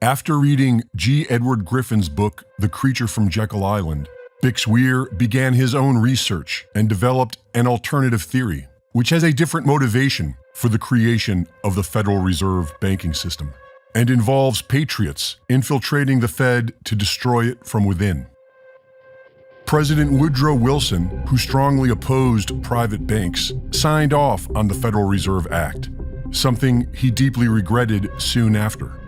After reading G. Edward Griffin's book, The Creature from Jekyll Island, Bix Weir began his own research and developed an alternative theory, which has a different motivation for the creation of the Federal Reserve banking system, and involves patriots infiltrating the Fed to destroy it from within. President Woodrow Wilson, who strongly opposed private banks, signed off on the Federal Reserve Act, something he deeply regretted soon after.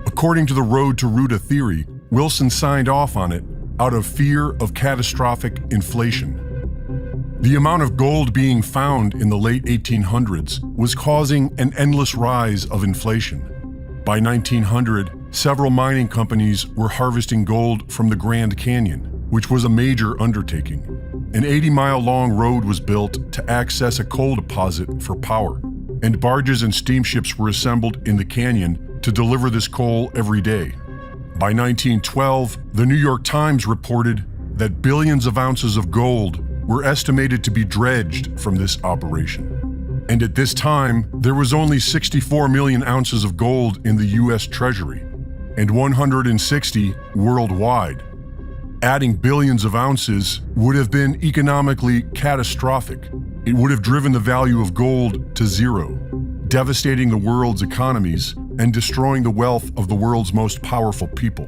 According to the Road to Ruta theory, Wilson signed off on it out of fear of catastrophic inflation. The amount of gold being found in the late 1800s was causing an endless rise of inflation. By 1900, several mining companies were harvesting gold from the Grand Canyon, which was a major undertaking. An 80-mile-long road was built to access a coal deposit for power, and barges and steamships were assembled in the canyon to deliver this coal every day. By 1912, the New York Times reported that billions of ounces of gold were estimated to be dredged from this operation. And at this time, there was only 64 million ounces of gold in the US Treasury, and 160 worldwide. Adding billions of ounces would have been economically catastrophic. It would have driven the value of gold to zero, devastating the world's economies and destroying the wealth of the world's most powerful people.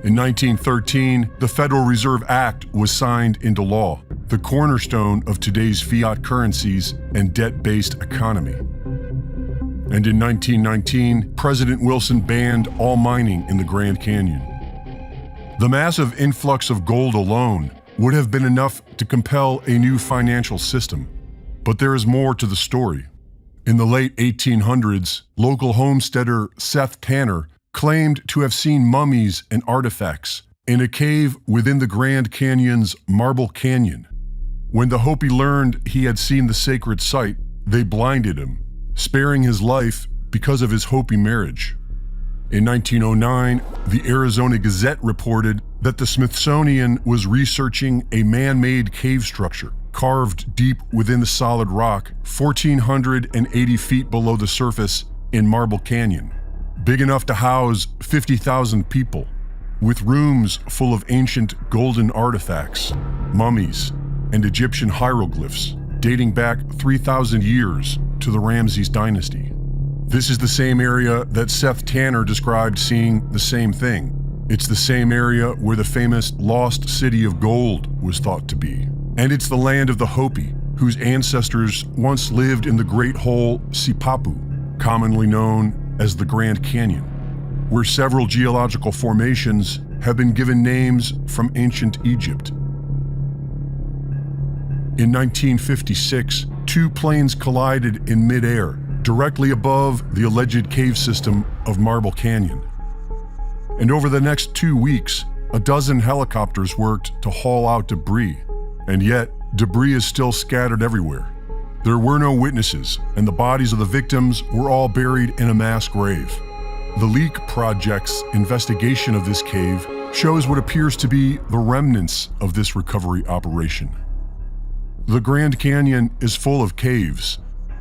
In 1913, the Federal Reserve Act was signed into law, the cornerstone of today's fiat currencies and debt-based economy. And in 1919, President Wilson banned all mining in the Grand Canyon. The massive influx of gold alone would have been enough to compel a new financial system. But there is more to the story. In the late 1800s, local homesteader Seth Tanner claimed to have seen mummies and artifacts in a cave within the Grand Canyon's Marble Canyon. When the Hopi learned he had seen the sacred site, they blinded him, sparing his life because of his Hopi marriage. In 1909, the Arizona Gazette reported that the Smithsonian was researching a man-made cave structure carved deep within the solid rock, 1,480 feet below the surface in Marble Canyon, big enough to house 50,000 people, with rooms full of ancient golden artifacts, mummies, and Egyptian hieroglyphs dating back 3,000 years to the Ramses dynasty. This is the same area that Seth Tanner described seeing the same thing. It's the same area where the famous Lost City of Gold was thought to be. And it's the land of the Hopi, whose ancestors once lived in the Great Hole Sipapu, commonly known as the Grand Canyon, where several geological formations have been given names from ancient Egypt. In 1956, two planes collided in midair, directly above the alleged cave system of Marble Canyon. And over the next 2 weeks, a dozen helicopters worked to haul out debris. And yet, debris is still scattered everywhere. There were no witnesses, and the bodies of the victims were all buried in a mass grave. The Leak Project's investigation of this cave shows what appears to be the remnants of this recovery operation. The Grand Canyon is full of caves,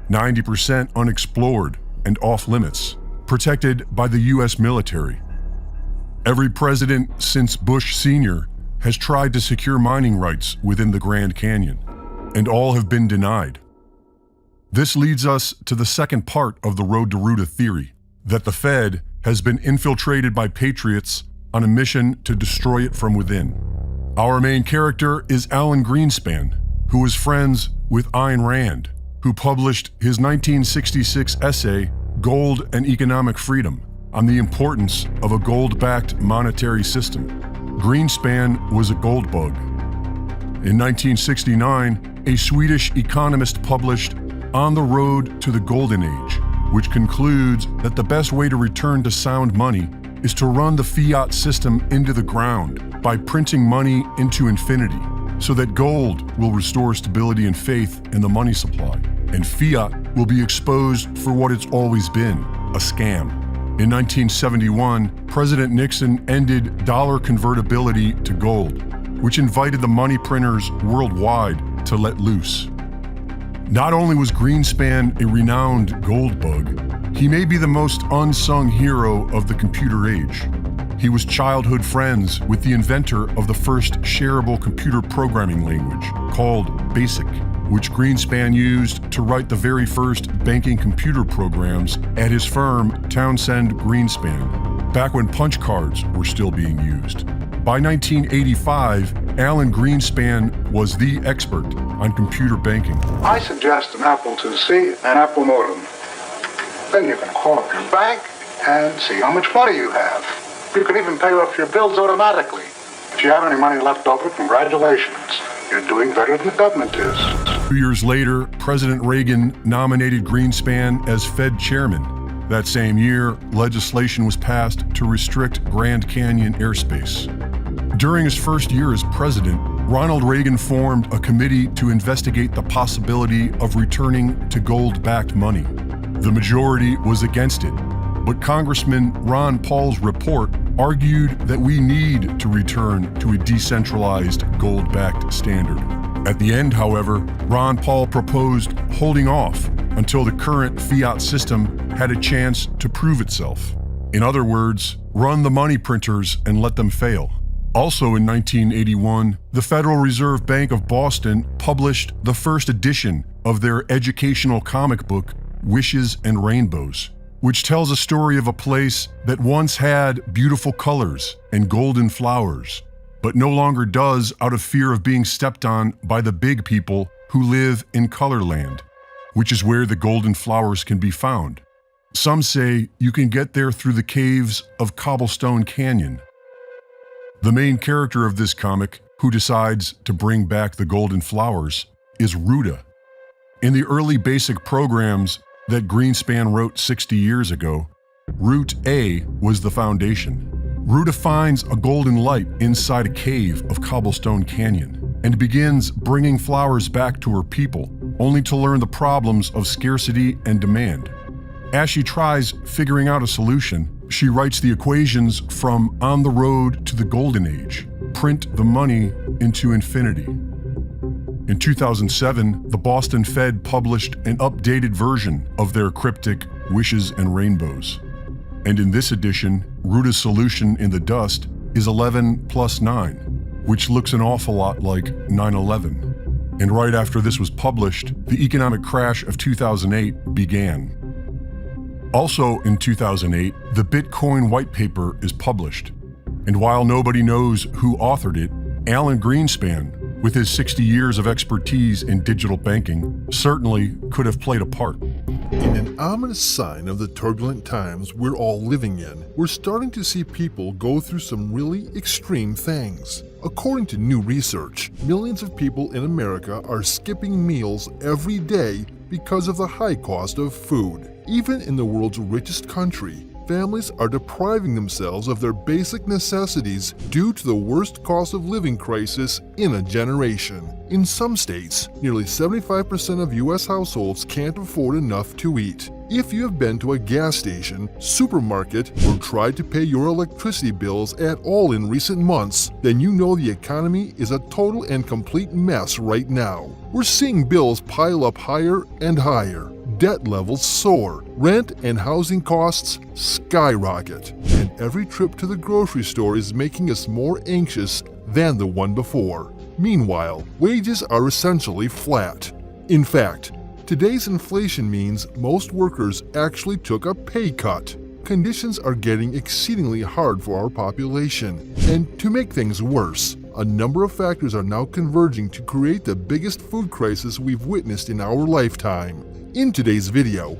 90% unexplored and off-limits, protected by the US military. Every president since Bush Sr. has tried to secure mining rights within the Grand Canyon, and all have been denied. This leads us to the second part of the Road to Ruta theory, that the Fed has been infiltrated by patriots on a mission to destroy it from within. Our main character is Alan Greenspan, who was friends with Ayn Rand, who published his 1966 essay, Gold and Economic Freedom, on the importance of a gold-backed monetary system. Greenspan was a gold bug. In 1969, a Swedish economist published On the Road to the Golden Age, which concludes that the best way to return to sound money is to run the fiat system into the ground by printing money into infinity, so that gold will restore stability and faith in the money supply, and fiat will be exposed for what it's always been, a scam. In 1971, President Nixon ended dollar convertibility to gold, which invited the money printers worldwide to let loose. Not only was Greenspan a renowned gold bug, He may be the most unsung hero of the computer age. He was childhood friends with the inventor of the first shareable computer programming language, called BASIC, which Greenspan used to write the very first banking computer programs at his firm, Townsend Greenspan, back when punch cards were still being used. By 1985, Alan Greenspan was the expert on computer banking. I suggest an Apple IIc and Apple modem. Then you can call up your bank and see how much money you have. You can even pay off your bills automatically. If you have any money left over, congratulations. You're doing better than the government is. 2 years later, President Reagan nominated Greenspan as Fed chairman. That same year, legislation was passed to restrict Grand Canyon airspace. During his first year as president, Ronald Reagan formed a committee to investigate the possibility of returning to gold-backed money. The majority was against it, but Congressman Ron Paul's report argued that we need to return to a decentralized gold-backed standard. At the end, however, Ron Paul proposed holding off until the current fiat system had a chance to prove itself. In other words, run the money printers and let them fail. Also in 1981, the Federal Reserve Bank of Boston published the first edition of their educational comic book, Wishes and Rainbows, which tells a story of a place that once had beautiful colors and golden flowers, but no longer does out of fear of being stepped on by the big people who live in Colorland, which is where the golden flowers can be found. Some say you can get there through the caves of Cobblestone Canyon. The main character of this comic, who decides to bring back the golden flowers, is Ruta. In the early basic programs that Greenspan wrote 60 years ago, Route A was the foundation. Ruta finds a golden light inside a cave of Cobblestone Canyon and begins bringing flowers back to her people, only to learn the problems of scarcity and demand. As she tries figuring out a solution, she writes the equations from On the Road to the Golden Age, print the money into infinity. In 2007, the Boston Fed published an updated version of their cryptic Wishes and Rainbows. And in this edition, Ruta's solution in the dust is 11 plus 9, which looks an awful lot like 9/11. And right after this was published, the economic crash of 2008 began. Also in 2008, the Bitcoin white paper is published. And while nobody knows who authored it, Alan Greenspan, with his 60 years of expertise in digital banking, certainly could have played a part. In an ominous sign of the turbulent times we're all living in, we're starting to see people go through some really extreme things. According to new research, millions of people in America are skipping meals every day because of the high cost of food. Even in the world's richest country, families are depriving themselves of their basic necessities due to the worst cost of living crisis in a generation. In some states, nearly 75% of U.S. households can't afford enough to eat. If you have been to a gas station, supermarket, or tried to pay your electricity bills at all in recent months, then you know the economy is a total and complete mess right now. We're seeing bills pile up higher and higher. Debt levels soar, rent and housing costs skyrocket, and every trip to the grocery store is making us more anxious than the one before. Meanwhile, wages are essentially flat. In fact, today's inflation means most workers actually took a pay cut. Conditions are getting exceedingly hard for our population, and to make things worse, a number of factors are now converging to create the biggest food crisis we've witnessed in our lifetime. In today's video,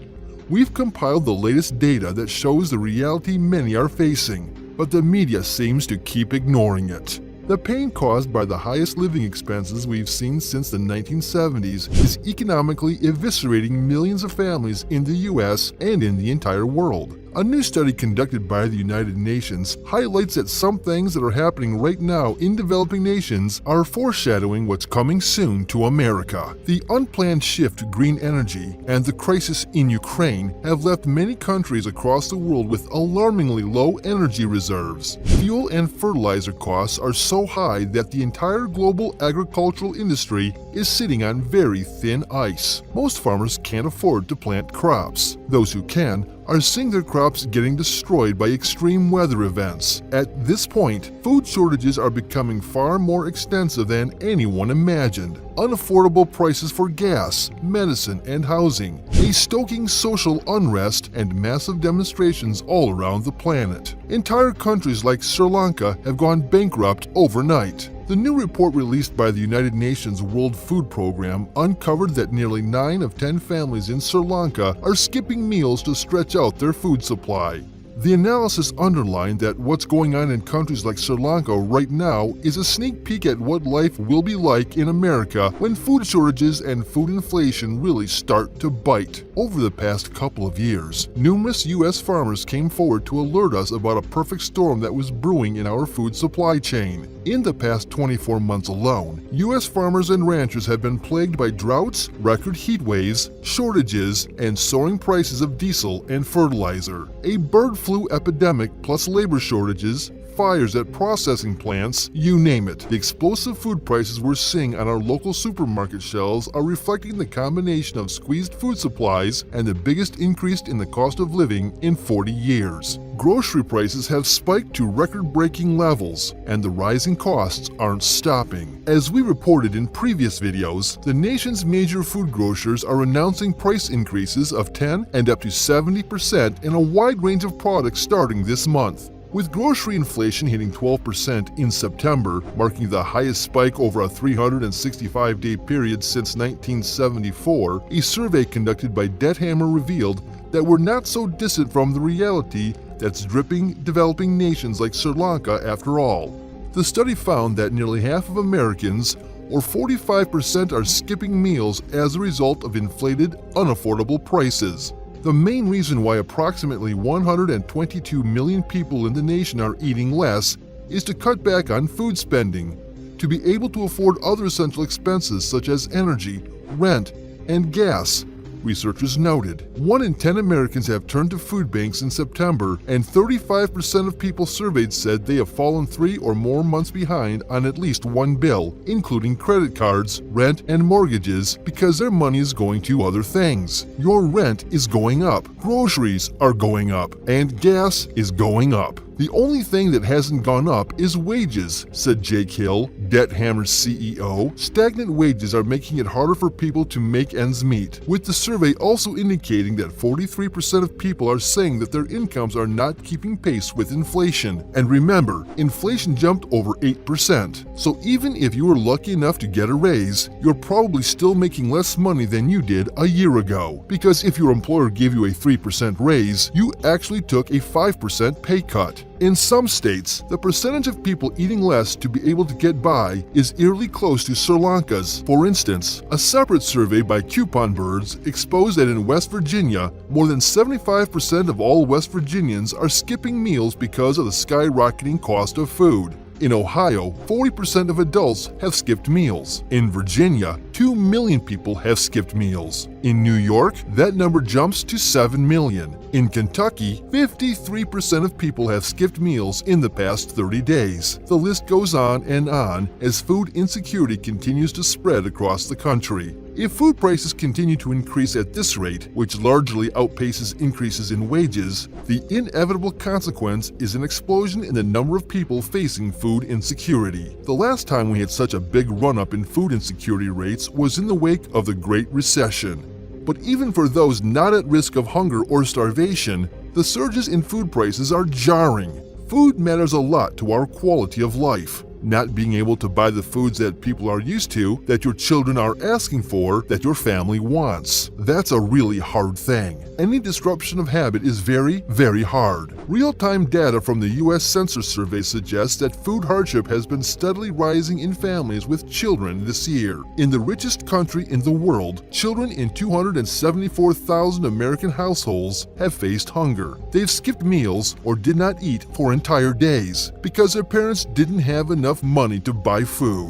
we've compiled the latest data that shows the reality many are facing, but the media seems to keep ignoring it. The pain caused by the highest living expenses we've seen since the 1970s is economically eviscerating millions of families in the US and in the entire world. A new study conducted by the United Nations highlights that some things that are happening right now in developing nations are foreshadowing what's coming soon to America. The unplanned shift to green energy and the crisis in Ukraine have left many countries across the world with alarmingly low energy reserves. Fuel and fertilizer costs are so high that the entire global agricultural industry is sitting on very thin ice. Most farmers can't afford to plant crops. Those who can are seeing their crops getting destroyed by extreme weather events. At this point, food shortages are becoming far more extensive than anyone imagined. Unaffordable prices for gas, medicine, and housing, a stoking social unrest, and massive demonstrations all around the planet. Entire countries like Sri Lanka have gone bankrupt overnight. The new report released by the United Nations World Food Program uncovered that nearly 9 of 10 families in Sri Lanka are skipping meals to stretch out their food supply. The analysis underlined that what's going on in countries like Sri Lanka right now is a sneak peek at what life will be like in America when food shortages and food inflation really start to bite. Over the past couple of years, numerous U.S. farmers came forward to alert us about a perfect storm that was brewing in our food supply chain. In the past 24 months alone, U.S. farmers and ranchers have been plagued by droughts, record heat waves, shortages, and soaring prices of diesel and fertilizer. A bird flu epidemic plus labor shortages, fires at processing plants, you name it. The explosive food prices we're seeing on our local supermarket shelves are reflecting the combination of squeezed food supplies and the biggest increase in the cost of living in 40 years. Grocery prices have spiked to record-breaking levels, and the rising costs aren't stopping. As we reported in previous videos, the nation's major food grocers are announcing price increases of 10 and up to 70% in a wide range of products starting this month. With grocery inflation hitting 12% in September, marking the highest spike over a 365-day period since 1974, a survey conducted by Debt Hammer revealed that we're not so distant from the reality that's gripping developing nations like Sri Lanka after all. The study found that nearly half of Americans, or 45%, are skipping meals as a result of inflated, unaffordable prices. The main reason why approximately 122 million people in the nation are eating less is to cut back on food spending, to be able to afford other essential expenses such as energy, rent, and gas, researchers noted. 1 in 10 Americans have turned to food banks in September, and 35% of people surveyed said they have fallen 3 or more months behind on at least one bill, including credit cards, rent, and mortgages, because their money is going to other things. Your rent is going up, groceries are going up, and gas is going up. The only thing that hasn't gone up is wages, said Jake Hill, Debt Hammer's CEO. Stagnant wages are making it harder for people to make ends meet, with the survey also indicating that 43% of people are saying that their incomes are not keeping pace with inflation. And remember, inflation jumped over 8%. So even if you were lucky enough to get a raise, you're probably still making less money than you did a year ago. Because if your employer gave you a 3% raise, you actually took a 5% pay cut. In some states, the percentage of people eating less to be able to get by is eerily close to Sri Lanka's. For instance, a separate survey by Coupon Birds exposed that in West Virginia, more than 75% of all West Virginians are skipping meals because of the skyrocketing cost of food. In Ohio, 40% of adults have skipped meals. In Virginia, 2 million people have skipped meals. In New York, that number jumps to 7 million. In Kentucky, 53% of people have skipped meals in the past 30 days. The list goes on as food insecurity continues to spread across the country. If food prices continue to increase at this rate, which largely outpaces increases in wages, the inevitable consequence is an explosion in the number of people facing food insecurity. The last time we had such a big run-up in food insecurity rates was in the wake of the Great Recession. But even for those not at risk of hunger or starvation, the surges in food prices are jarring. Food matters a lot to our quality of life. Not being able to buy the foods that people are used to, that your children are asking for, that your family wants. That's a really hard thing. Any disruption of habit is very, very hard. Real-time data from the U.S. Census Survey suggests that food hardship has been steadily rising in families with children this year. In the richest country in the world, children in 274,000 American households have faced hunger. They've skipped meals or did not eat for entire days because their parents didn't have enough money to buy food.